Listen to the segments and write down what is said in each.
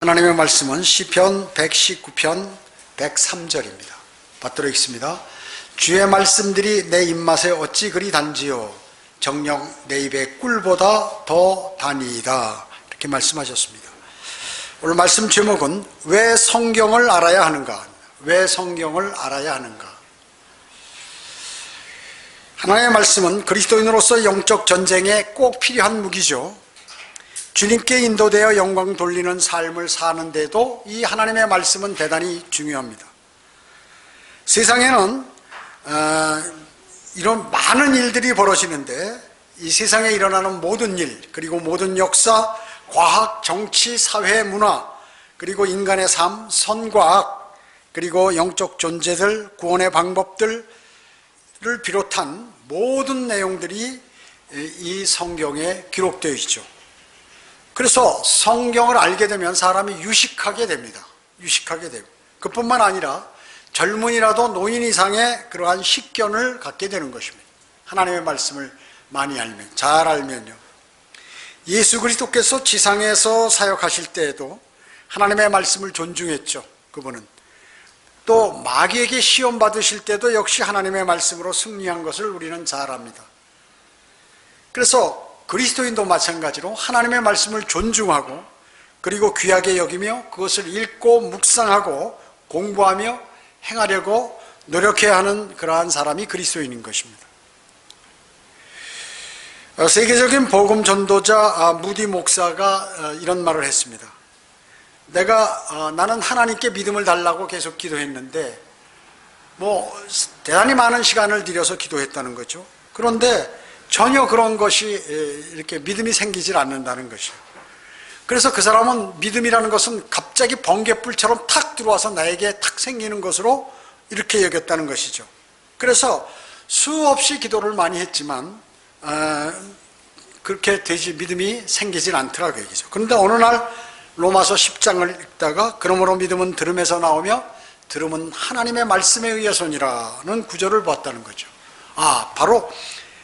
하나님의 말씀은 시편 119편 103절입니다. 받도록 읽습니다. 주의 말씀들이 내 입맛에 어찌 그리 단지요 정녕 내 입에 꿀보다 더 다니이다. 이렇게 말씀하셨습니다. 오늘 말씀 제목은 왜 성경을 알아야 하는가? 왜 성경을 알아야 하는가? 하나님의 말씀은 그리스도인으로서 영적 전쟁에 꼭 필요한 무기죠. 주님께 인도되어 영광 돌리는 삶을 사는데도 이 하나님의 말씀은 대단히 중요합니다. 세상에는 이런 많은 일들이 벌어지는데 이 세상에 일어나는 모든 일, 그리고 모든 역사, 과학, 정치, 사회, 문화, 그리고 인간의 삶, 선과 악, 그리고 영적 존재들, 구원의 방법들을 비롯한 모든 내용들이 이 성경에 기록되어 있죠. 그래서 성경을 알게 되면 사람이 유식하게 됩니다. 유식하게 되고, 그뿐만 아니라 젊은이라도 노인 이상의 그러한 식견을 갖게 되는 것입니다. 하나님의 말씀을 많이 알면, 잘 알면요. 예수 그리스도께서 지상에서 사역하실 때에도 하나님의 말씀을 존중했죠. 그분은 또 마귀에게 시험 받으실 때도 역시 하나님의 말씀으로 승리한 것을 우리는 잘 압니다. 그래서 그리스도인도 마찬가지로 하나님의 말씀을 존중하고, 그리고 귀하게 여기며 그것을 읽고 묵상하고 공부하며 행하려고 노력해야 하는 그러한 사람이 그리스도인인 것입니다. 세계적인 복음 전도자 무디 목사가 이런 말을 했습니다. 나는 하나님께 믿음을 달라고 계속 기도했는데 대단히 많은 시간을 들여서 기도했다는 거죠. 그런데 전혀 그런 것이 이렇게 믿음이 생기질 않는다는 것이에요. 그래서 그 사람은 믿음이라는 것은 갑자기 번개불처럼 탁 들어와서 나에게 탁 생기는 것으로 이렇게 여겼다는 것이죠. 그래서 수없이 기도를 많이 했지만 그렇게 믿음이 생기질 않더라고요. 그런데 어느 날 로마서 10장을 읽다가 그러므로 믿음은 들음에서 나오며 들음은 하나님의 말씀에 의해서니라는 구절을 봤다는 거죠. 바로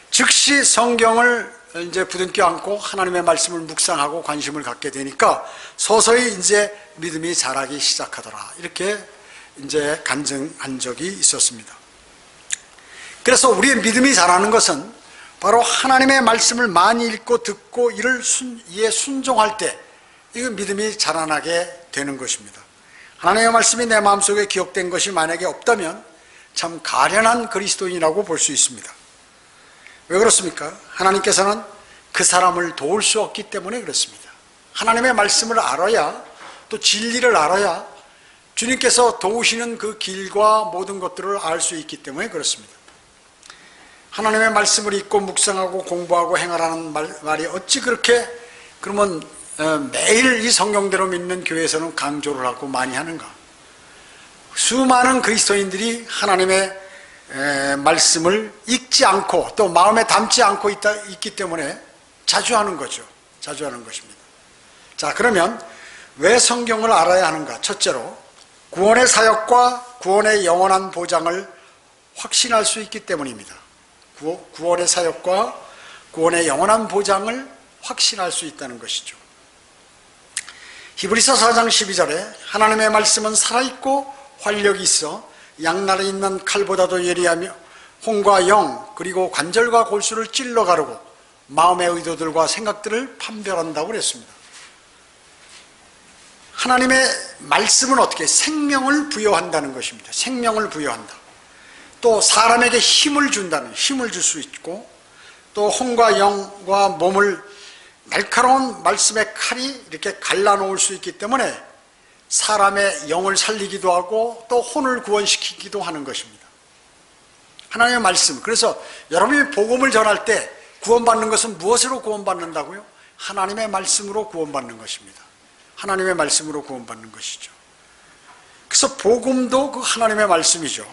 즉시 성경을 이제 부둥켜 안고 하나님의 말씀을 묵상하고 관심을 갖게 되니까 서서히 이제 믿음이 자라기 시작하더라. 이렇게 이제 간증한 적이 있었습니다. 그래서 우리의 믿음이 자라는 것은 바로 하나님의 말씀을 많이 읽고 듣고 이에 순종할 때 이거 믿음이 자라나게 되는 것입니다. 하나님의 말씀이 내 마음속에 기억된 것이 만약에 없다면 참 가련한 그리스도인이라고 볼 수 있습니다. 왜 그렇습니까? 하나님께서는 그 사람을 도울 수 없기 때문에 그렇습니다. 하나님의 말씀을 알아야, 또 진리를 알아야 주님께서 도우시는 그 길과 모든 것들을 알 수 있기 때문에 그렇습니다. 하나님의 말씀을 읽고 묵상하고 공부하고 행하라는 말이 어찌 그렇게 그러면 매일 이 성경대로 믿는 교회에서는 강조를 하고 많이 하는가? 수많은 그리스도인들이 하나님의 말씀을 읽지 않고 또 마음에 담지 않고 있기 때문에 자주 하는 거죠. 자주 하는 것입니다. 자, 그러면 왜 성경을 알아야 하는가? 첫째로 구원의 사역과 구원의 영원한 보장을 확신할 수 있기 때문입니다. 구원의 사역과 구원의 영원한 보장을 확신할 수 있다는 것이죠. 히브리서 4장 12절에 하나님의 말씀은 살아있고 활력이 있어 양날에 있는 칼보다도 예리하며 혼과 영 그리고 관절과 골수를 찔러 가르고 마음의 의도들과 생각들을 판별한다고 그랬습니다. 하나님의 말씀은 어떻게 생명을 부여한다는 것입니다. 생명을 부여한다. 또 사람에게 힘을 줄 수 있고, 또 혼과 영과 몸을 날카로운 말씀의 칼이 이렇게 갈라놓을 수 있기 때문에 사람의 영을 살리기도 하고 또 혼을 구원시키기도 하는 것입니다. 하나님의 말씀. 그래서 여러분이 복음을 전할 때 구원받는 것은 무엇으로 구원받는다고요? 하나님의 말씀으로 구원받는 것입니다. 하나님의 말씀으로 구원받는 것이죠. 그래서 복음도 그 하나님의 말씀이죠.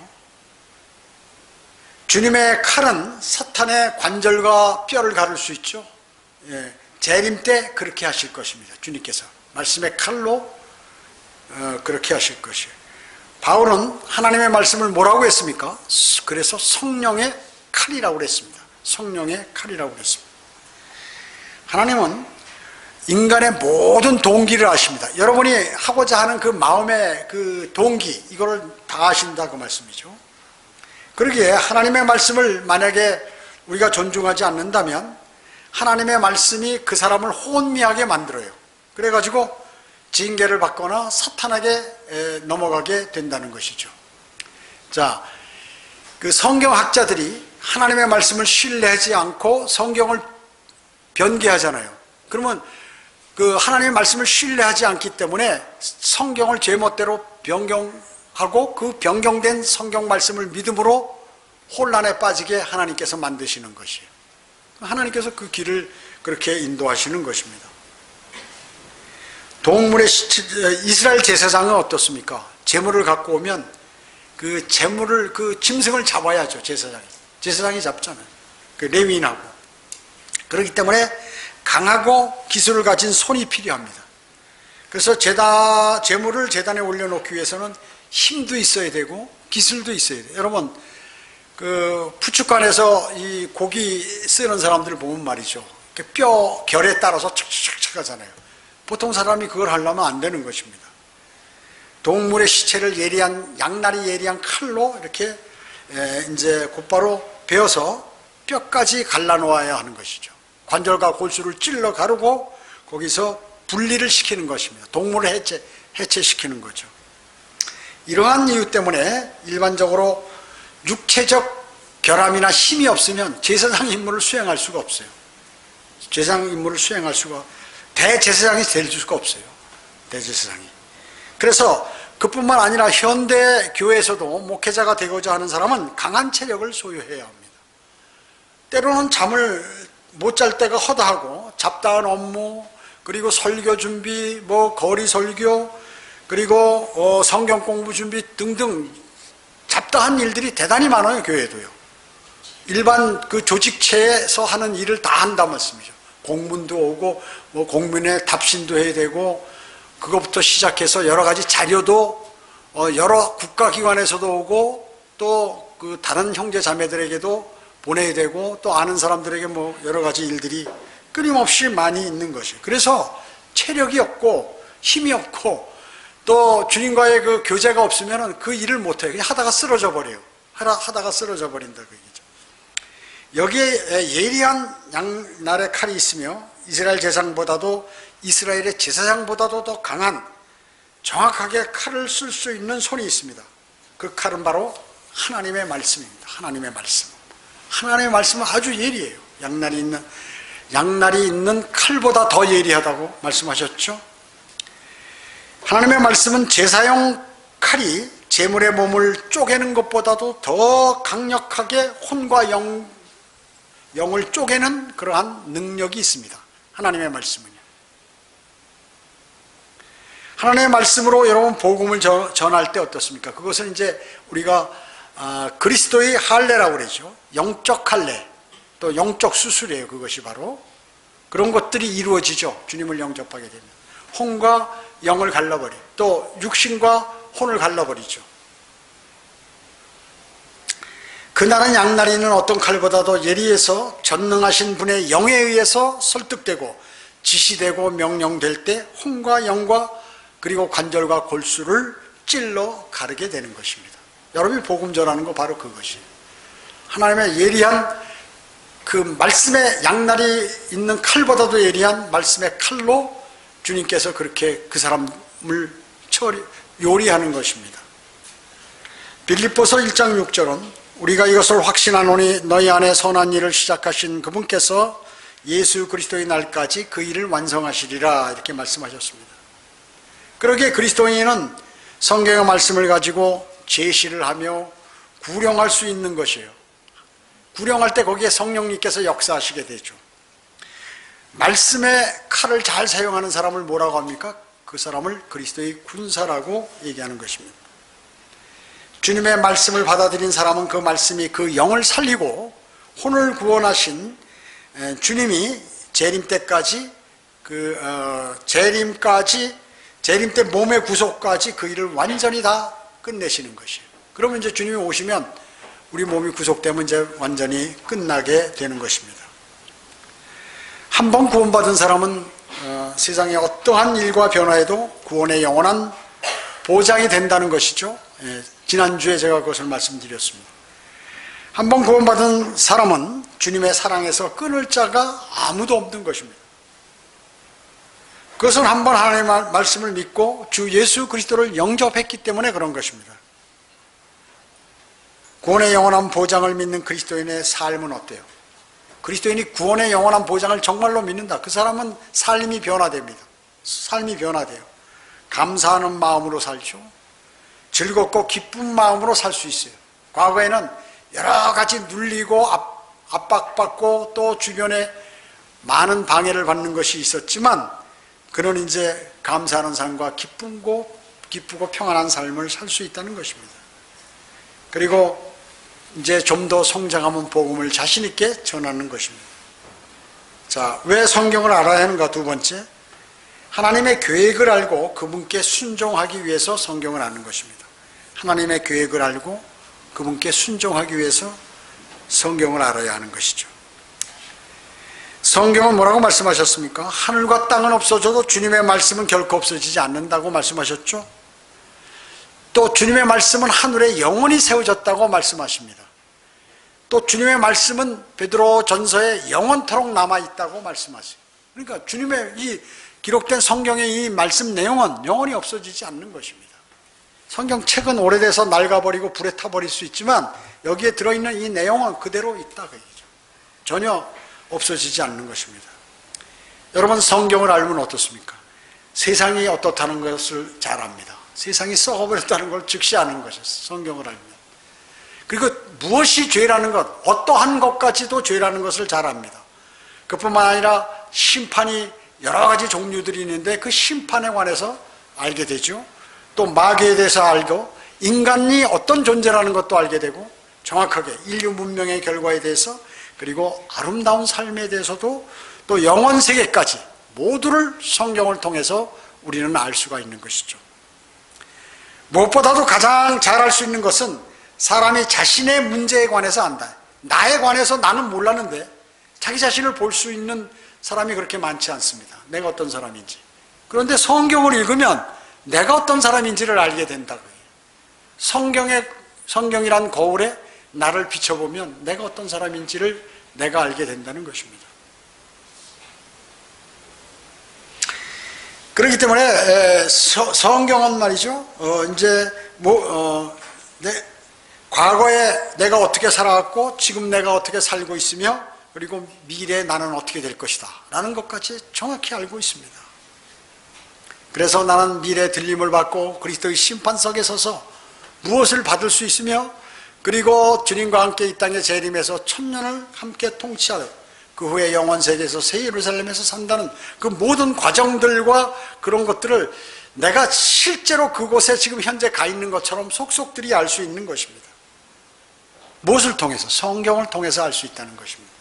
주님의 칼은 사탄의 관절과 뼈를 가를 수 있죠. 재림 때 그렇게 하실 것입니다. 주님께서 말씀의 칼로 그렇게 하실 것이에요. 바울은 하나님의 말씀을 뭐라고 했습니까? 그래서 성령의 칼이라고 그랬습니다. 성령의 칼이라고 그랬습니다. 하나님은 인간의 모든 동기를 아십니다. 여러분이 하고자 하는 그 마음의 그 동기, 이거를 다 아신다 그 말씀이죠. 그러기에 하나님의 말씀을 만약에 우리가 존중하지 않는다면 하나님의 말씀이 그 사람을 혼미하게 만들어요. 그래가지고 징계를 받거나 사탄에게 넘어가게 된다는 것이죠. 자, 그 성경학자들이 하나님의 말씀을 신뢰하지 않고 성경을 변개하잖아요. 그러면 그 하나님의 말씀을 신뢰하지 않기 때문에 성경을 제멋대로 변경하고 그 변경된 성경 말씀을 믿음으로 혼란에 빠지게 하나님께서 만드시는 것이에요. 하나님께서 그 길을 그렇게 인도하시는 것입니다. 동물의 이스라엘 제사장은 어떻습니까? 제물을 갖고 오면 그 제물을, 그 짐승을 잡아야죠. 제사장이 잡잖아요. 그 레위인하고. 그렇기 때문에 강하고 기술을 가진 손이 필요합니다. 그래서 제물을 제단에 올려놓기 위해서는 힘도 있어야 되고 기술도 있어야 돼요. 여러분, 그 부축관에서 이 고기 쓰는 사람들 보면 말이죠, 뼈 결에 따라서 척척척 하잖아요. 보통 사람이 그걸 하려면 안 되는 것입니다. 동물의 시체를 양날이 예리한 칼로 이렇게 이제 곧바로 베어서 뼈까지 갈라놓아야 하는 것이죠. 관절과 골수를 찔러 가르고 거기서 분리를 시키는 것입니다. 동물을 해체시키는 거죠. 이러한 이유 때문에 일반적으로 육체적 결함이나 힘이 없으면 제사장 임무를 수행할 수가 없어요. 제사장 임무를 수행할 수가, 대제사장이 될 수가 없어요. 대제사장이. 그래서 그뿐만 아니라 현대 교회에서도 목회자가 되고자 하는 사람은 강한 체력을 소유해야 합니다. 때로는 잠을 못 잘 때가 허다하고 잡다한 업무, 그리고 설교 준비, 거리 설교, 그리고 성경 공부 준비 등등 잡다한 일들이 대단히 많아요. 교회도요. 일반 그 조직체에서 하는 일을 다 한다 말씀이죠. 공문도 오고 공문에 답신도 해야 되고, 그것부터 시작해서 여러 가지 자료도 여러 국가기관에서도 오고, 또 그 다른 형제 자매들에게도 보내야 되고, 또 아는 사람들에게 여러 가지 일들이 끊임없이 많이 있는 것이에요. 그래서 체력이 없고 힘이 없고 또 주님과의 그 교제가 없으면 그 일을 못해요. 그냥 하다가 쓰러져 버려요. 하다가 쓰러져 버린다 그 얘기죠. 여기에 예리한 양날의 칼이 있으며 이스라엘의 제사장보다도 더 강한, 정확하게 칼을 쓸 수 있는 손이 있습니다. 그 칼은 바로 하나님의 말씀입니다. 하나님의 말씀. 하나님의 말씀은 아주 예리해요. 양날이 있는 칼보다 더 예리하다고 말씀하셨죠. 하나님의 말씀은 제사용 칼이 제물의 몸을 쪼개는 것보다도 더 강력하게 혼과 영을 쪼개는 그러한 능력이 있습니다. 하나님의 말씀은요. 하나님의 말씀으로 여러분 복음을 전할 때 어떻습니까? 그것은 이제 우리가 그리스도의 할례라고 그러죠. 영적 할례, 또 영적 수술이에요. 그것이 바로 그런 것들이 이루어지죠. 주님을 영접하게 되면 혼과 영을 갈라버려, 또 육신과 혼을 갈라버리죠. 그날은 양날이는 어떤 칼보다도 예리해서 전능하신 분의 영에 의해서 설득되고 지시되고 명령될 때 혼과 영과 그리고 관절과 골수를 찔러 가르게 되는 것입니다. 여러분이 복음 전하는 거 바로 그것이에요. 하나님의 예리한 그 말씀의 양날이 있는 칼보다도 예리한 말씀의 칼로 주님께서 그렇게 그 사람을 요리하는 것입니다. 빌립보서 1장 6절은 우리가 이것을 확신하노니 너희 안에 선한 일을 시작하신 그분께서 예수 그리스도의 날까지 그 일을 완성하시리라, 이렇게 말씀하셨습니다. 그러기에 그리스도인은 성경의 말씀을 가지고 제시를 하며 구령할 수 있는 것이에요. 구령할 때 거기에 성령님께서 역사하시게 되죠. 말씀의 칼을 잘 사용하는 사람을 뭐라고 합니까? 그 사람을 그리스도의 군사라고 얘기하는 것입니다. 주님의 말씀을 받아들인 사람은 그 말씀이 그 영을 살리고 혼을 구원하신 주님이 재림 때까지 재림 때 몸의 구속까지 그 일을 완전히 다 끝내시는 것이에요. 그러면 이제 주님이 오시면 우리 몸이 구속되면 이제 완전히 끝나게 되는 것입니다. 한 번 구원받은 사람은 세상의 어떠한 일과 변화에도 구원의 영원한 보장이 된다는 것이죠. 지난주에 제가 그것을 말씀드렸습니다. 한번 구원받은 사람은 주님의 사랑에서 끊을 자가 아무도 없는 것입니다. 그것은 한번 하나님의 말씀을 믿고 주 예수 그리스도를 영접했기 때문에 그런 것입니다. 구원의 영원한 보장을 믿는 그리스도인의 삶은 어때요? 그리스도인이 구원의 영원한 보장을 정말로 믿는다. 그 사람은 삶이 변화됩니다. 삶이 변화돼요. 감사하는 마음으로 살죠. 즐겁고 기쁜 마음으로 살 수 있어요. 과거에는 여러 가지 눌리고 압박받고 또 주변에 많은 방해를 받는 것이 있었지만 그는 이제 감사하는 삶과 기쁘고 평안한 삶을 살 수 있다는 것입니다. 그리고 이제 좀 더 성장하면 복음을 자신 있게 전하는 것입니다. 자, 왜 성경을 알아야 하는가? 두 번째, 하나님의 계획을 알고 그분께 순종하기 위해서 성경을 아는 것입니다. 하나님의 계획을 알고 그분께 순종하기 위해서 성경을 알아야 하는 것이죠. 성경은 뭐라고 말씀하셨습니까? 하늘과 땅은 없어져도 주님의 말씀은 결코 없어지지 않는다고 말씀하셨죠. 또 주님의 말씀은 하늘에 영원히 세워졌다고 말씀하십니다. 또 주님의 말씀은 베드로 전서에 영원토록 남아있다고 말씀하세요. 그러니까 주님의 이 기록된 성경의 이 말씀 내용은 영원히 없어지지 않는 것입니다. 성경책은 오래돼서 낡아버리고 불에 타버릴 수 있지만 여기에 들어있는 이 내용은 그대로 있다 그 얘기죠. 전혀 없어지지 않는 것입니다. 여러분, 성경을 알면 어떻습니까? 세상이 어떻다는 것을 잘 압니다. 세상이 썩어버렸다는 걸 즉시 아는 것이었어요. 성경을 알면. 그리고 무엇이 죄라는 것, 어떠한 것까지도 죄라는 것을 잘 압니다. 그뿐만 아니라 심판이 여러 가지 종류들이 있는데 그 심판에 관해서 알게 되죠. 또 마귀에 대해서 알고 인간이 어떤 존재라는 것도 알게 되고 정확하게 인류 문명의 결과에 대해서 그리고 아름다운 삶에 대해서도 또 영원 세계까지 모두를 성경을 통해서 우리는 알 수가 있는 것이죠. 무엇보다도 가장 잘 알 수 있는 것은 사람이 자신의 문제에 관해서 안다. 나에 관해서 나는 몰랐는데 자기 자신을 볼 수 있는 사람이 그렇게 많지 않습니다. 내가 어떤 사람인지. 그런데 성경을 읽으면 내가 어떤 사람인지를 알게 된다고요. 성경이란 거울에 나를 비춰보면 내가 어떤 사람인지를 내가 알게 된다는 것입니다. 그렇기 때문에 성경은 말이죠. 과거에 내가 어떻게 살아왔고 지금 내가 어떻게 살고 있으며 그리고 미래에 나는 어떻게 될 것이다 라는 것까지 정확히 알고 있습니다. 그래서 나는 미래에 들림을 받고 그리스도의 심판석에 서서 무엇을 받을 수 있으며 그리고 주님과 함께 이 땅에 재림해서 천년을 함께 통치하여 그 후에 영원세계에서 새 예루살렘에서 산다는 그 모든 과정들과 그런 것들을 내가 실제로 그곳에 지금 현재 가 있는 것처럼 속속들이 알 수 있는 것입니다. 무엇을 통해서? 성경을 통해서 알 수 있다는 것입니다.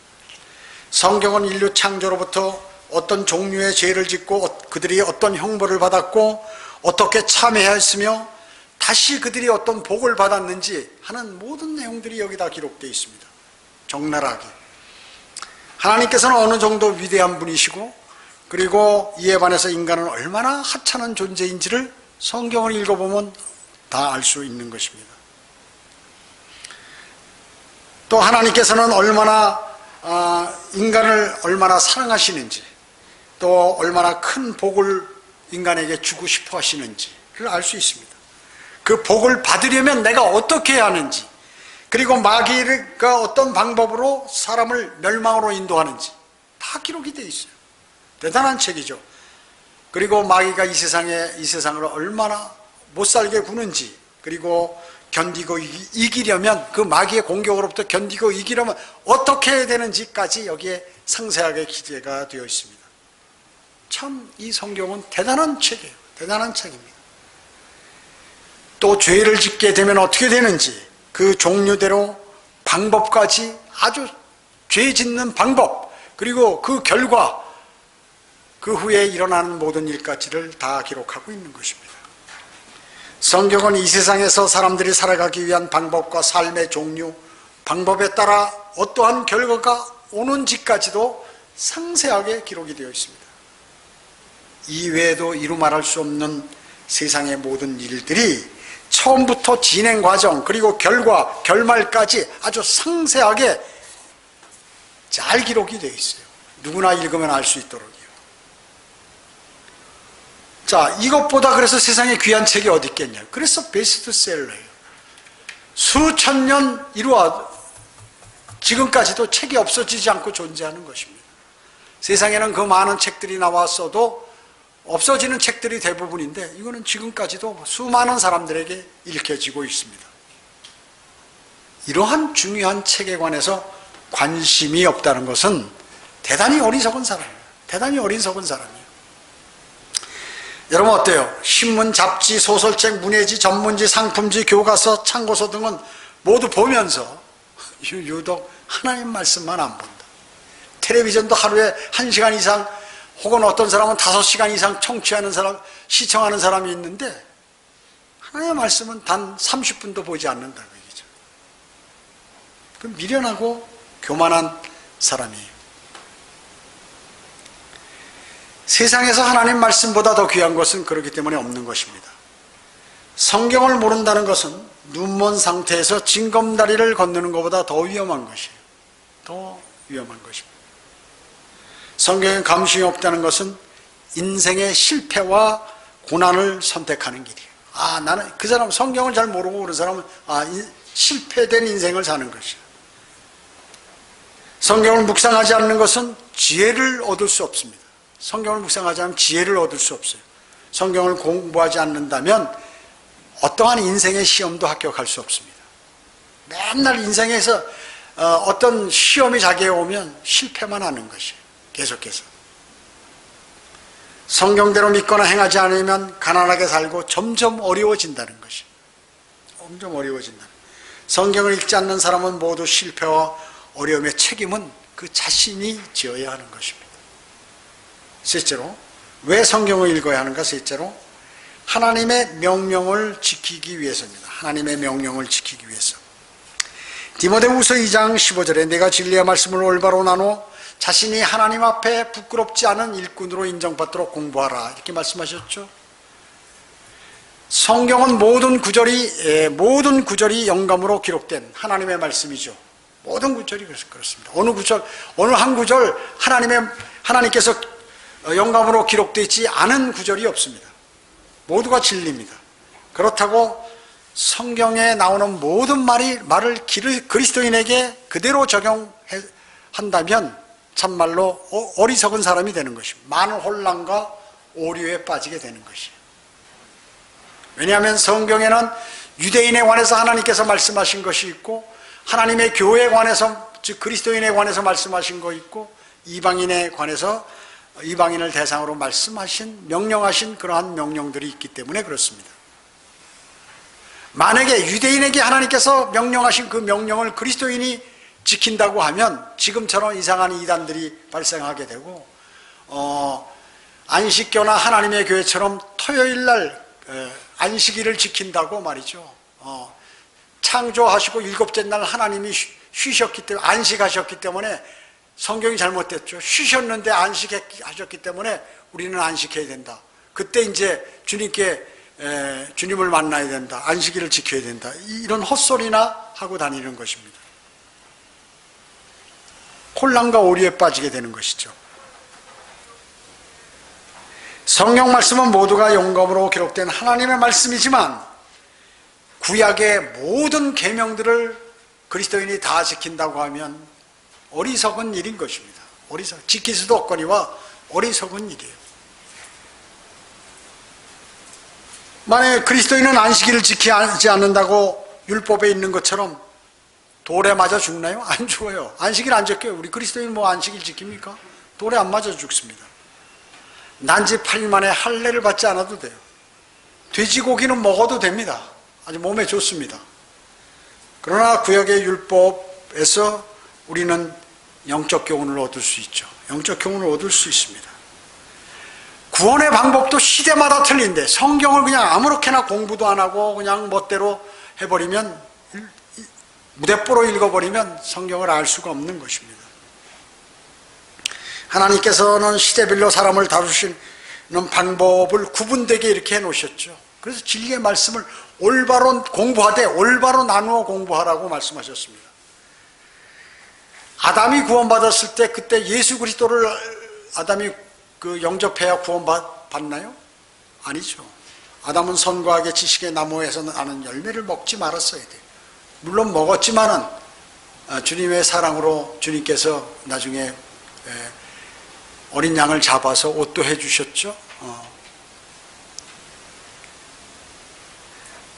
성경은 인류 창조로부터 어떤 종류의 죄를 짓고 그들이 어떤 형벌을 받았고 어떻게 참회했으며 다시 그들이 어떤 복을 받았는지 하는 모든 내용들이 여기다 기록되어 있습니다. 적나라하게. 하나님께서는 어느 정도 위대한 분이시고 그리고 이에 반해서 인간은 얼마나 하찮은 존재인지를 성경을 읽어보면 다 알 수 있는 것입니다. 또 하나님께서는 인간을 얼마나 사랑하시는지 또 얼마나 큰 복을 인간에게 주고 싶어 하시는지를 알 수 있습니다. 그 복을 받으려면 내가 어떻게 해야 하는지 그리고 마귀가 어떤 방법으로 사람을 멸망으로 인도하는지 다 기록이 되어 있어요. 대단한 책이죠. 그리고 마귀가 이 세상을 얼마나 못살게 구는지 그리고 견디고 이기려면 그 마귀의 공격으로부터 견디고 이기려면 어떻게 해야 되는지까지 여기에 상세하게 기재가 되어 있습니다. 참 이 성경은 대단한 책이에요. 대단한 책입니다. 또 죄를 짓게 되면 어떻게 되는지 그 종류대로 방법까지 아주 죄 짓는 방법 그리고 그 결과 그 후에 일어나는 모든 일까지를 다 기록하고 있는 것입니다. 성경은 이 세상에서 사람들이 살아가기 위한 방법과 삶의 종류, 방법에 따라 어떠한 결과가 오는지까지도 상세하게 기록이 되어 있습니다. 이외에도 이루 말할 수 없는 세상의 모든 일들이 처음부터 진행 과정 그리고 결과, 결말까지 아주 상세하게 잘 기록이 되어 있어요. 누구나 읽으면 알 수 있도록요. 자, 이것보다 그래서 세상에 귀한 책이 어디 있겠냐. 그래서 베스트셀러예요. 수천 년 이루어 지금까지도 책이 없어지지 않고 존재하는 것입니다. 세상에는 그 많은 책들이 나왔어도 없어지는 책들이 대부분인데 이거는 지금까지도 수많은 사람들에게 읽혀지고 있습니다. 이러한 중요한 책에 관해서 관심이 없다는 것은 대단히 어리석은 사람이에요. 대단히 어리석은 사람이에요. 여러분 어때요? 신문, 잡지, 소설책, 문예지, 전문지, 상품지, 교과서, 참고서 등은 모두 보면서 유독 하나님 말씀만 안 본다. 텔레비전도 하루에 1시간 이상 혹은 어떤 사람은 5시간 이상 청취하는 사람, 시청하는 사람이 있는데 하나님의 말씀은 단 30분도 보지 않는다고 얘기죠. 그 미련하고 교만한 사람이에요. 세상에서 하나님 말씀보다 더 귀한 것은 그렇기 때문에 없는 것입니다. 성경을 모른다는 것은 눈먼 상태에서 징검다리를 건너는 것보다 더 위험한 것이에요. 더 위험한 것입니다. 성경에 감심이 없다는 것은 인생의 실패와 고난을 선택하는 길이에요. 나는 그 사람 성경을 잘 모르고 그런 사람은 실패된 인생을 사는 것이에요. 성경을 묵상하지 않는 것은 지혜를 얻을 수 없습니다. 성경을 묵상하지 않으면 지혜를 얻을 수 없어요. 성경을 공부하지 않는다면 어떠한 인생의 시험도 합격할 수 없습니다. 맨날 인생에서 어떤 시험이 자기에 오면 실패만 하는 것이에요. 계속해서. 성경대로 믿거나 행하지 않으면 가난하게 살고 점점 어려워진다는 것이에요. 점점 어려워진다. 성경을 읽지 않는 사람은 모두 실패와 어려움의 책임은 그 자신이 지어야 하는 것입니다. 셋째로, 왜 성경을 읽어야 하는가? 셋째로, 하나님의 명령을 지키기 위해서입니다. 하나님의 명령을 지키기 위해서. 디모데후서 2장 15절에 내가 진리의 말씀을 올바로 나누어 자신이 하나님 앞에 부끄럽지 않은 일꾼으로 인정받도록 공부하라, 이렇게 말씀하셨죠. 성경은 모든 구절이 영감으로 기록된 하나님의 말씀이죠. 모든 구절이 그렇습니다. 어느 한 구절 하나님께서 영감으로 기록되어 있지 않은 구절이 없습니다. 모두가 진리입니다. 그렇다고 성경에 나오는 모든 말을 그리스도인에게 그대로 적용한다면 참말로 어리석은 사람이 되는 것입니다. 많은 혼란과 오류에 빠지게 되는 것이에요. 왜냐하면 성경에는 유대인에 관해서 하나님께서 말씀하신 것이 있고, 하나님의 교회에 관해서, 즉 그리스도인에 관해서 말씀하신 거 있고, 이방인에 관해서 이방인을 대상으로 명령하신 그러한 명령들이 있기 때문에 그렇습니다. 만약에 유대인에게 하나님께서 명령하신 그 명령을 그리스도인이 지킨다고 하면 지금처럼 이상한 이단들이 발생하게 되고, 안식교나 하나님의 교회처럼 토요일날 안식일을 지킨다고 말이죠. 창조하시고 일곱째 날 하나님이 쉬셨기 때문에, 안식하셨기 때문에 성경이 잘못됐죠. 쉬셨는데 안식하셨기 때문에 우리는 안식해야 된다. 그때 이제 주님을 만나야 된다. 안식일을 지켜야 된다. 이런 헛소리나 하고 다니는 것입니다. 혼란과 오류에 빠지게 되는 것이죠. 성경 말씀은 모두가 영감으로 기록된 하나님의 말씀이지만 구약의 모든 계명들을 그리스도인이 다 지킨다고 하면 어리석은 일인 것입니다. 지킬 수도 없거니와 어리석은 일이에요. 만약에 그리스도인은 안식일을 지키지 않는다고 율법에 있는 것처럼 돌에 맞아 죽나요? 안 죽어요. 안식일 안 지켜요. 우리 그리스도인 안식일 지킵니까? 돌에 안 맞아 죽습니다. 난지 8일 만에 할례를 받지 않아도 돼요. 돼지고기는 먹어도 됩니다. 아주 몸에 좋습니다. 그러나 구약의 율법에서 우리는 영적 교훈을 얻을 수 있죠. 영적 교훈을 얻을 수 있습니다. 구원의 방법도 시대마다 틀린데 성경을 그냥 아무렇게나 공부도 안 하고 그냥 멋대로 해버리면, 무대뽀로 읽어버리면 성경을 알 수가 없는 것입니다. 하나님께서는 시대별로 사람을 다루신 방법을 구분되게 이렇게 해놓으셨죠. 그래서 진리의 말씀을 올바로 공부하되 올바로 나누어 공부하라고 말씀하셨습니다. 아담이 구원받았을 때 그때 예수 그리스도를 아담이 영접해야 구원받나요? 아니죠. 아담은 선과 악의 지식의 나무에서 나는 열매를 먹지 말았어야 돼요. 물론 먹었지만은 주님의 사랑으로 주님께서 나중에 어린 양을 잡아서 옷도 해주셨죠.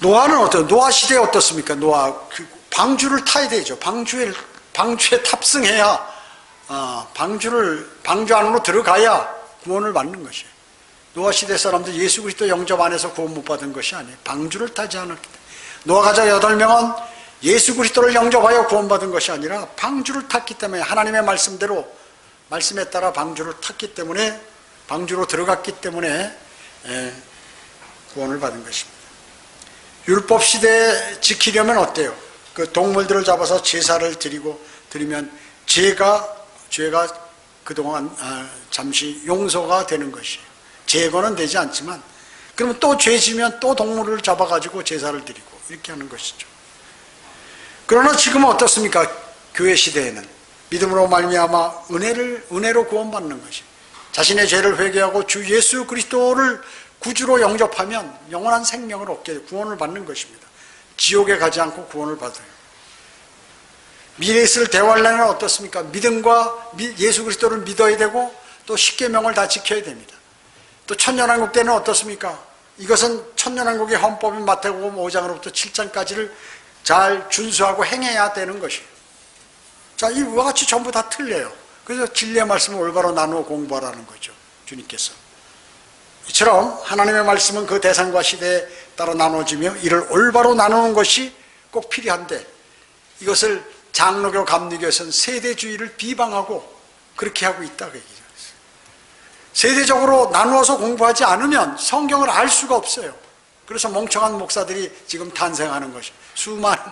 노아는 노아 시대에 어떻습니까? 노아 방주를 타야 되죠. 방주에 탑승해야 방주 안으로 들어가야 구원을 받는 것이에요. 노아 시대 사람들 예수 그리스도 영접 안에서 구원 못 받은 것이 아니에요. 방주를 타지 않았기 때문에. 노아 가족 8명은 예수 그리스도를 영접하여 구원받은 것이 아니라 방주를 탔기 때문에 하나님의 말씀대로 말씀에 따라 방주를 탔기 때문에 방주로 들어갔기 때문에 구원을 받은 것입니다. 율법 시대에 지키려면 어때요? 그 동물들을 잡아서 제사를 드리면 죄가 그동안 잠시 용서가 되는 것이에요. 제거는 되지 않지만 그러면 또 죄 지면 또 동물을 잡아가지고 제사를 드리고 이렇게 하는 것이죠. 그러나 지금은 어떻습니까? 교회 시대에는 믿음으로 말미암아 은혜로 구원받는 것이 자신의 죄를 회개하고 주 예수 그리스도를 구주로 영접하면 영원한 생명을 얻게 구원을 받는 것입니다. 지옥에 가지 않고 구원을 받아요. 미래에 있을 대환란은 어떻습니까? 믿음과 예수 그리스도를 믿어야 되고 또 십계명을 다 지켜야 됩니다. 또 천년왕국 때는 어떻습니까? 이것은 천년왕국의 헌법인 마태복음 5장으로부터 7장까지를 잘 준수하고 행해야 되는 것이에요. 자, 이와 같이 전부 다 틀려요. 그래서 진리의 말씀을 올바로 나누어 공부하라는 거죠. 주님께서. 이처럼 하나님의 말씀은 그 대상과 시대에 따라 나눠지며 이를 올바로 나누는 것이 꼭 필요한데 이것을 장로교 감리교에서는 세대주의를 비방하고 그렇게 하고 있다 그 얘기죠. 세대적으로 나누어서 공부하지 않으면 성경을 알 수가 없어요. 그래서 멍청한 목사들이 지금 탄생하는 것이 수많은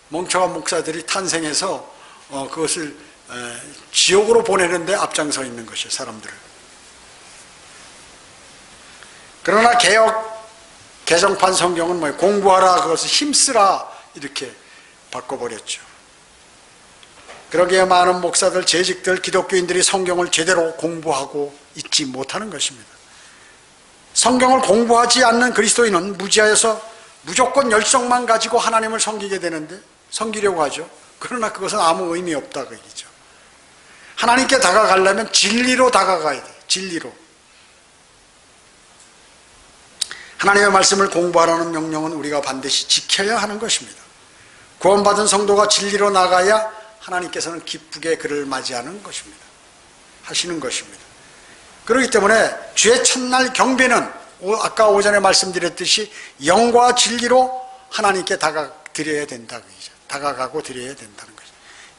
멍청한 목사들이 탄생해서 그것을 지옥으로 보내는데 앞장서 있는 것이에요. 사람들을. 그러나 개정판 성경은 뭐예요? 공부하라, 그것을 힘쓰라 이렇게 바꿔버렸죠. 그러기에 많은 목사들, 재직들, 기독교인들이 성경을 제대로 공부하고 있지 못하는 것입니다. 성경을 공부하지 않는 그리스도인은 무지하여서 무조건 열성만 가지고 하나님을 섬기게 되는데 섬기려고 하죠. 그러나 그것은 아무 의미 없다 그 얘기죠. 하나님께 다가가려면 진리로 다가가야 돼요. 진리로. 하나님의 말씀을 공부하라는 명령은 우리가 반드시 지켜야 하는 것입니다. 구원받은 성도가 진리로 나가야 하나님께서는 기쁘게 그를 맞이하는 것입니다. 하시는 것입니다. 그렇기 때문에 주의 첫날 경배는 아까 오전에 말씀드렸듯이 영과 진리로 하나님께 다가드려야 된다. 다가가고 드려야 된다는 거죠.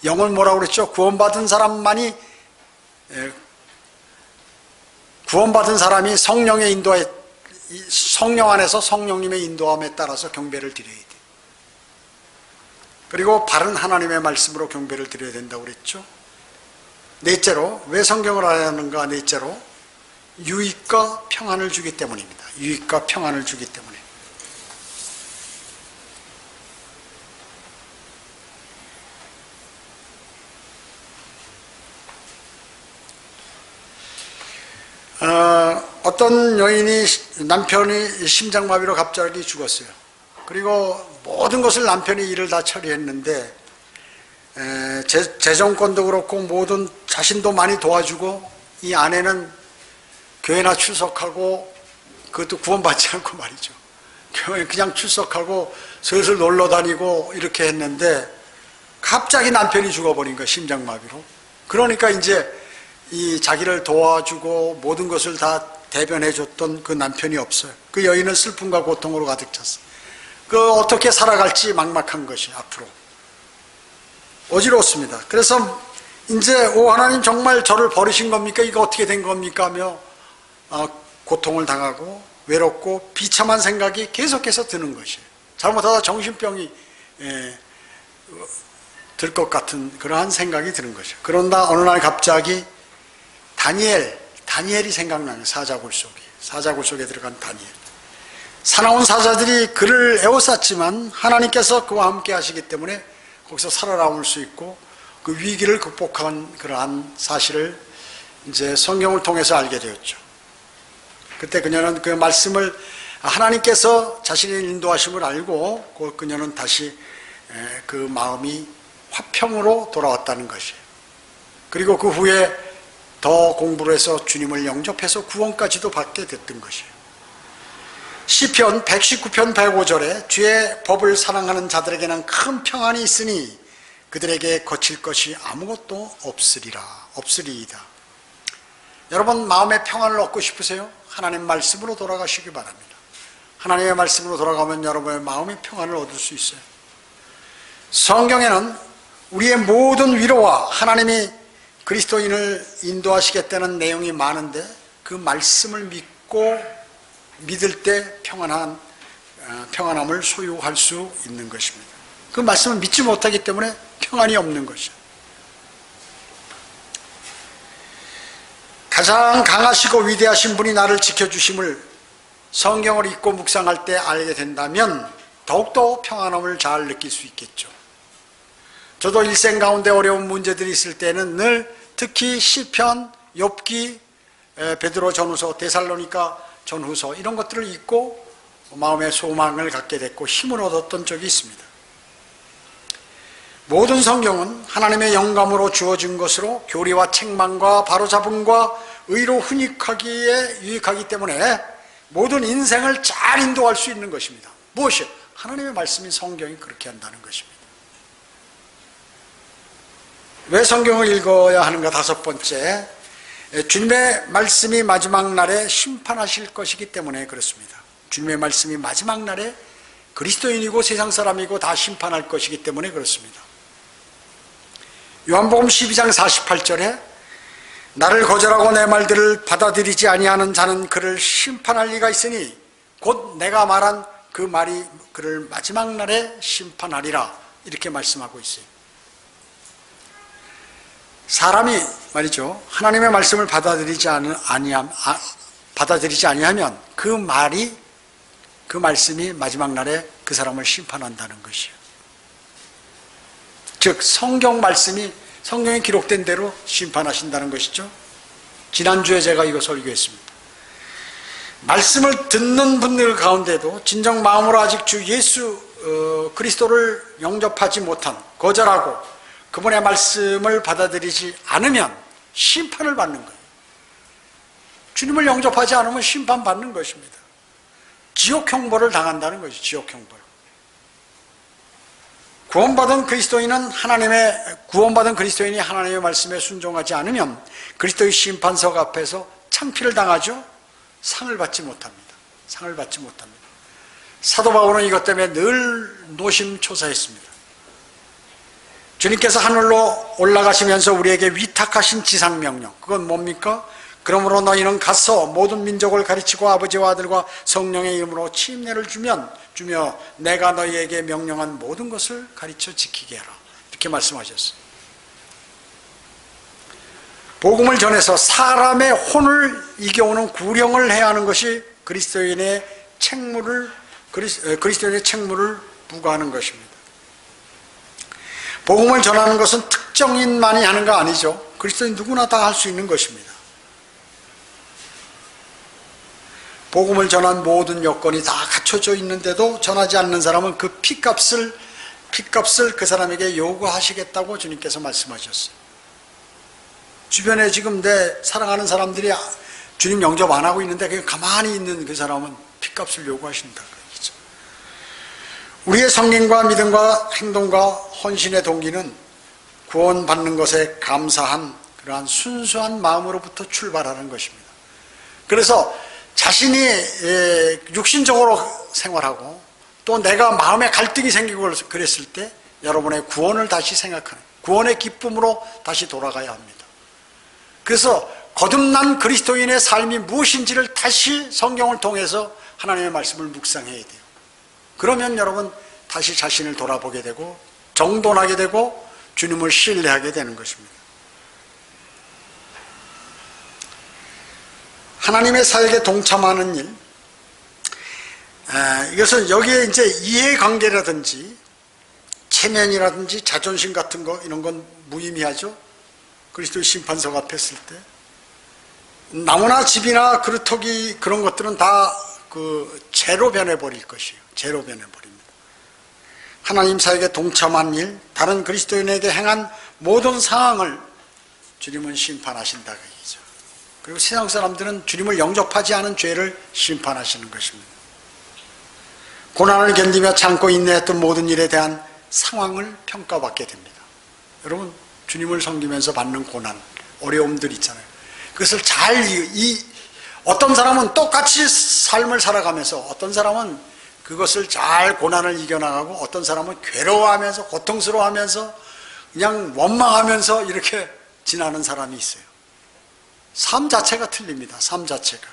영을 뭐라고 그랬죠? 구원받은 사람이 성령의 인도에 성령 안에서 성령님의 인도함에 따라서 경배를 드려야 돼요. 그리고 바른 하나님의 말씀으로 경배를 드려야 된다고 그랬죠. 넷째로, 왜 성경을 알아야 하는가? 넷째로, 유익과 평안을 주기 때문입니다. 유익과 평안을 주기 때문에. 어떤 여인이 남편이 심장마비로 갑자기 죽었어요. 그리고 모든 것을 남편이 일을 다 처리했는데 재정권도 그렇고 모든 자신도 많이 도와주고 이 아내는 교회나 출석하고 그것도 구원받지 않고 말이죠. 교회 그냥 출석하고 슬슬 놀러 다니고 이렇게 했는데 갑자기 남편이 죽어버린 거예요. 심장마비로. 그러니까 이제 이 자기를 도와주고 모든 것을 다 대변해줬던 그 남편이 없어요. 그 여인은 슬픔과 고통으로 가득 찼어요. 그 어떻게 살아갈지 막막한 것이 앞으로 어지러웠습니다. 그래서 이제 오 하나님 정말 저를 버리신 겁니까? 이거 어떻게 된 겁니까? 하며 고통을 당하고 외롭고 비참한 생각이 계속해서 드는 것이에요. 잘못하다 정신병이 들 것 같은 그러한 생각이 드는 것이에요. 그런다 어느 날 갑자기 다니엘 다니엘이 생각나요. 사자굴 속에 들어간 다니엘. 사나운 사자들이 그를 에워쌌지만 하나님께서 그와 함께 하시기 때문에 거기서 살아남을 수 있고 그 위기를 극복한 그러한 사실을 이제 성경을 통해서 알게 되었죠. 그때 그녀는 그 말씀을 하나님께서 자신의 인도하심을 알고 그녀는 다시 그 마음이 화평으로 돌아왔다는 것이에요. 그리고 그 후에 더 공부를 해서 주님을 영접해서 구원까지도 받게 됐던 것이에요. 시편 119편 105절에 주의 법을 사랑하는 자들에게는 큰 평안이 있으니 그들에게 거칠 것이 아무것도 없으리이다. 여러분, 마음의 평안을 얻고 싶으세요? 하나님 말씀으로 돌아가시기 바랍니다. 하나님의 말씀으로 돌아가면 여러분의 마음의 평안을 얻을 수 있어요. 성경에는 우리의 모든 위로와 하나님이 그리스도인을 인도하시겠다는 내용이 많은데 그 말씀을 믿을 때 평안함을 소유할 수 있는 것입니다. 그 말씀을 믿지 못하기 때문에 평안이 없는 것이죠. 가장 강하시고 위대하신 분이 나를 지켜주심을 성경을 읽고 묵상할 때 알게 된다면 더욱더 평안함을 잘 느낄 수 있겠죠. 저도 일생 가운데 어려운 문제들이 있을 때는 늘 특히 시편, 욥기, 베드로 전후서, 데살로니가 전후서 이런 것들을 읽고 마음의 소망을 갖게 됐고 힘을 얻었던 적이 있습니다. 모든 성경은 하나님의 영감으로 주어진 것으로 교리와 책망과 바로잡음과 의로 훈육하기에 유익하기 때문에 모든 인생을 잘 인도할 수 있는 것입니다. 무엇이요? 하나님의 말씀인 성경이 그렇게 한다는 것입니다. 왜 성경을 읽어야 하는가? 다섯 번째, 주님의 말씀이 마지막 날에 심판하실 것이기 때문에 그렇습니다. 주님의 말씀이 마지막 날에 그리스도인이고 세상 사람이고 다 심판할 것이기 때문에 그렇습니다. 요한복음 12장 48절에 나를 거절하고 내 말들을 받아들이지 아니하는 자는 그를 심판할 리가 있으니 곧 내가 말한 그 말이 그를 마지막 날에 심판하리라, 이렇게 말씀하고 있어요. 사람이 말이죠, 하나님의 말씀을 받아들이지 아니하면 그 말씀이 마지막 날에 그 사람을 심판한다는 것이에요. 즉 성경에 기록된 대로 심판하신다는 것이죠. 지난주에 제가 이거 설교했습니다. 말씀을 듣는 분들 가운데도 진정 마음으로 아직 주 예수 그리스도를 영접하지 못한, 거절하고 그분의 말씀을 받아들이지 않으면 심판을 받는 거예요. 주님을 영접하지 않으면 심판받는 것입니다. 지옥 형벌을 당한다는 것이죠. 지옥 형벌. 구원받은 그리스도인이 하나님의 말씀에 순종하지 않으면 그리스도의 심판석 앞에서 창피를 당하죠. 상을 받지 못합니다. 사도 바울은 이것 때문에 늘 노심초사했습니다. 주님께서 하늘로 올라가시면서 우리에게 위탁하신 지상명령, 그건 뭡니까? 그러므로 너희는 가서 모든 민족을 가르치고 아버지와 아들과 성령의 이름으로 침례를 주며 내가 너희에게 명령한 모든 것을 가르쳐 지키게 하라, 이렇게 말씀하셨어요. 복음을 전해서 사람의 혼을 이겨오는 구령을 해야 하는 것이 그리스도인의 책무를 부과하는 것입니다. 복음을 전하는 것은 특정인만이 하는 거 아니죠. 그리스도인 누구나 다 할 수 있는 것입니다. 복음을 전한 모든 여건이 다 갖춰져 있는데도 전하지 않는 사람은 그 피값을 그 사람에게 요구하시겠다고 주님께서 말씀하셨어요. 주변에 지금 내 사랑하는 사람들이 주님 영접 안 하고 있는데 그냥 가만히 있는 그 사람은 피값을 요구하신다. 우리의 성령과 믿음과 행동과 헌신의 동기는 구원받는 것에 감사한 그러한 순수한 마음으로부터 출발하는 것입니다. 그래서 자신이 육신적으로 생활하고 또 내가 마음에 갈등이 생기고 그랬을 때 여러분의 구원을 다시 생각하는, 구원의 기쁨으로 다시 돌아가야 합니다. 그래서 거듭난 그리스도인의 삶이 무엇인지를 다시 성경을 통해서 하나님의 말씀을 묵상해야 돼요. 그러면 여러분 다시 자신을 돌아보게 되고 정돈하게 되고 주님을 신뢰하게 되는 것입니다. 하나님의 사역에 동참하는 일, 이것은 여기에 이제 이해관계라든지 체면이라든지 자존심 같은 거 이런 건 무의미하죠. 그리스도의 심판석 앞에 섰을 때 나무나 집이나 그루터기 그런 것들은 다 그 재로 변해버릴 것이에요. 재로 변해버립니다. 하나님 사역에 동참한 일, 다른 그리스도인에게 행한 모든 상황을 주님은 심판하신다 그 얘기죠. 그리고 세상 사람들은 주님을 영접하지 않은 죄를 심판하시는 것입니다. 고난을 견디며 참고 인내했던 모든 일에 대한 상황을 평가받게 됩니다. 여러분, 주님을 섬기면서 받는 고난, 어려움들 있잖아요. 그것을 잘 어떤 사람은 똑같이 삶을 살아가면서 어떤 사람은 그것을 잘 고난을 이겨나가고 어떤 사람은 괴로워하면서 고통스러워하면서 그냥 원망하면서 이렇게 지나는 사람이 있어요. 삶 자체가 틀립니다. 삶 자체가.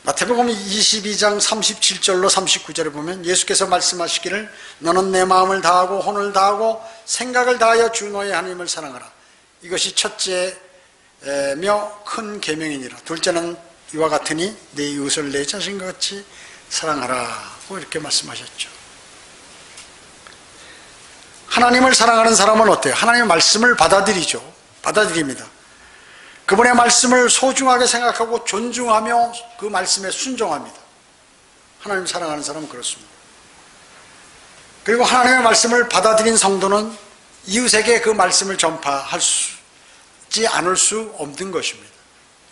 마태복음 22장 37절로 39절에 보면 예수께서 말씀하시기를 너는 내 마음을 다하고 혼을 다하고 생각을 다하여 주 너의 하나님을 사랑하라. 이것이 첫째며 큰 계명이니라. 둘째는 이와 같으니 내 이웃을 내 자신과 같이 사랑하라고 이렇게 말씀하셨죠. 하나님을 사랑하는 사람은 어때요? 하나님의 말씀을 받아들이죠. 받아들입니다. 그분의 말씀을 소중하게 생각하고 존중하며 그 말씀에 순종합니다. 하나님 사랑하는 사람은 그렇습니다. 그리고 하나님의 말씀을 받아들인 성도는 이웃에게 그 말씀을 전파하지 않을 수 없는 것입니다.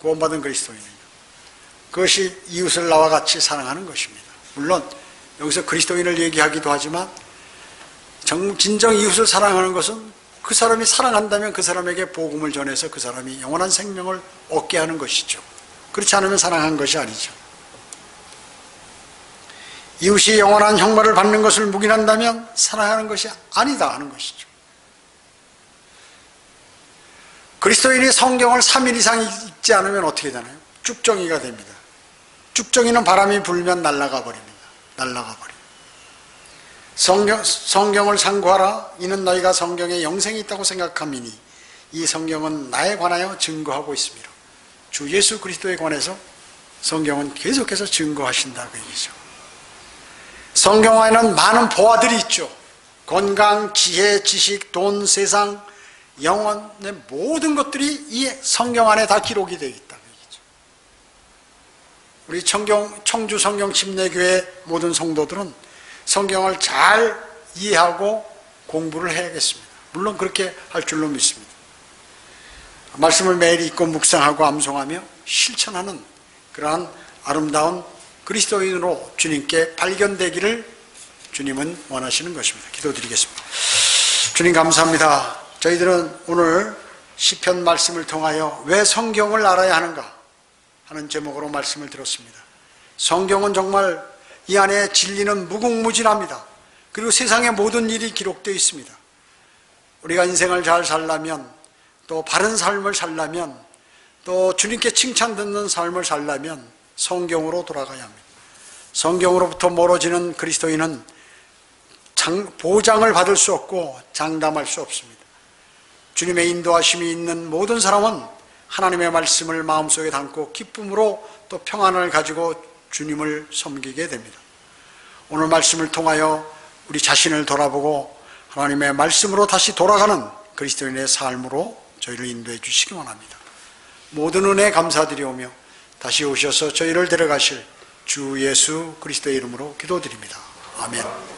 구원받은 그리스도인은 그것이 이웃을 나와 같이 사랑하는 것입니다. 물론 여기서 그리스도인을 얘기하기도 하지만 진정 이웃을 사랑하는 것은 그 사람이 사랑한다면 그 사람에게 복음을 전해서 그 사람이 영원한 생명을 얻게 하는 것이죠. 그렇지 않으면 사랑한 것이 아니죠. 이웃이 영원한 형벌을 받는 것을 묵인한다면 사랑하는 것이 아니다 하는 것이죠. 그리스도인이 성경을 3일 이상 읽지 않으면 어떻게 되나요? 쭉정이가 됩니다. 쭉정이는 바람이 불면 날아가 버립니다. 날아가 버립니다. 성경을 상고하라. 이는 너희가 성경에 영생이 있다고 생각함이니 이 성경은 나에 관하여 증거하고 있습니다. 주 예수 그리스도에 관해서 성경은 계속해서 증거하신다 그 얘기죠. 성경 안에는 많은 보화들이 있죠. 건강, 지혜, 지식, 돈, 세상, 영혼의 모든 것들이 이 성경 안에 다 기록이 되어 있다 그 얘기죠. 우리 청주 성경 침례교회 모든 성도들은 성경을 잘 이해하고 공부를 해야겠습니다. 물론 그렇게 할 줄로 믿습니다. 말씀을 매일 읽고 묵상하고 암송하며 실천하는 그러한 아름다운 그리스도인으로 주님께 발견되기를 주님은 원하시는 것입니다. 기도드리겠습니다. 주님 감사합니다. 저희들은 오늘 시편 말씀을 통하여 왜 성경을 알아야 하는가 하는 제목으로 말씀을 들었습니다. 성경은 정말 이 안에 진리는 무궁무진합니다. 그리고 세상의 모든 일이 기록되어 있습니다. 우리가 인생을 잘 살려면, 또 바른 삶을 살려면, 또 주님께 칭찬 듣는 삶을 살려면 성경으로 돌아가야 합니다. 성경으로부터 멀어지는 그리스도인은 보장을 받을 수 없고 장담할 수 없습니다. 주님의 인도하심이 있는 모든 사람은 하나님의 말씀을 마음속에 담고 기쁨으로 또 평안을 가지고 주님을 섬기게 됩니다. 오늘 말씀을 통하여 우리 자신을 돌아보고 하나님의 말씀으로 다시 돌아가는 그리스도인의 삶으로 저희를 인도해 주시기 원합니다. 모든 은혜 감사드리오며 다시 오셔서 저희를 데려가실 주 예수 그리스도의 이름으로 기도드립니다. 아멘.